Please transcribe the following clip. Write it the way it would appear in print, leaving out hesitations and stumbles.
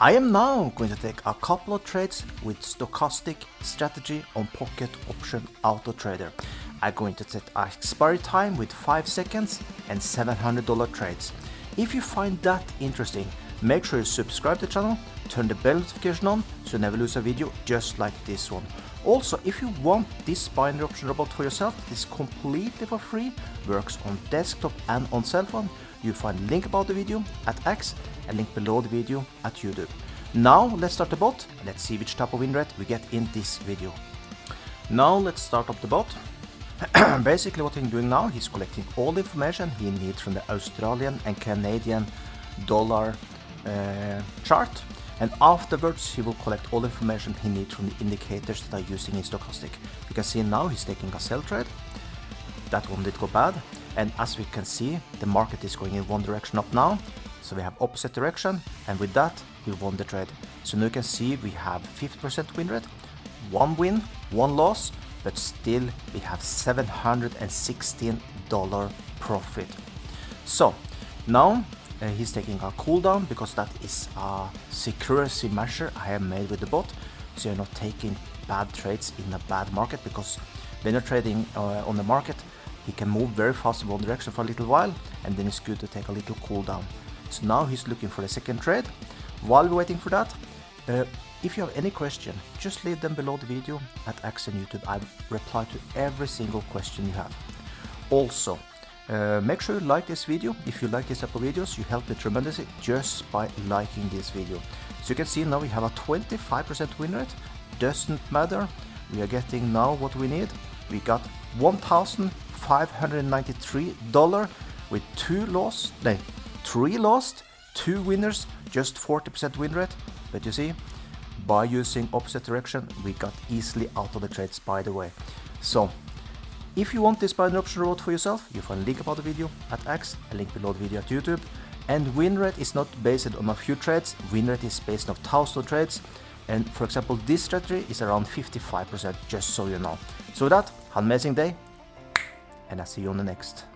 I am now going to take a couple of trades with Stochastic strategy on Pocket Option Auto Trader. I'm going to set an expiry time with 5 seconds and $700 trades. If you find that interesting, make sure you subscribe to the channel, turn the bell notification on so you never lose a video just like this one. Also, if you want this binary option robot for yourself, it is completely for free, works on desktop and on cell phone. You find link about the video at X and link below the video at YouTube. Now let's start the bot. Let's see which type of win rate we get in this video. Now let's start up the bot. Basically what he's doing now, he's collecting all the information he needs from the Australian and Canadian dollar chart, and afterwards he will collect all the information he needs from the indicators that are using in Stochastic. You can see now he's taking a sell trade. That one did go bad, and as we can see, the market is going in one direction up now, so we have opposite direction, and with that we won the trade. So now you can see we have 50% win rate, 1 win, 1 loss, but still we have $716 profit. So now he's taking a cooldown because that is a security measure I have made with the bot, so you're not taking bad trades in a bad market, because when you're trading on the market, he can move very fast in one direction for a little while, and then it's good to take a little cooldown. So now he's looking for the second trade. While we're waiting for that, if you have any question, just leave them below the video at X and YouTube. I reply to every single question you have. Also, make sure you like this video. If you like this type of videos, you help me tremendously just by liking this video. So you can see now we have a 25% win rate. Doesn't matter. We are getting now what we need. We got $1,593 with 3 lost, 2 winners, just 40% win rate. But you see, by using opposite direction, we got easily out of the trades, by the way. So if you want this binary option robot for yourself, you find a link about the video at X, a link below the video at YouTube. And win rate is not based on a few trades, win rate is based on thousands of trades. And for example, this strategy is around 55%, just so you know. So with that, have an amazing day, and I'll see you on the next.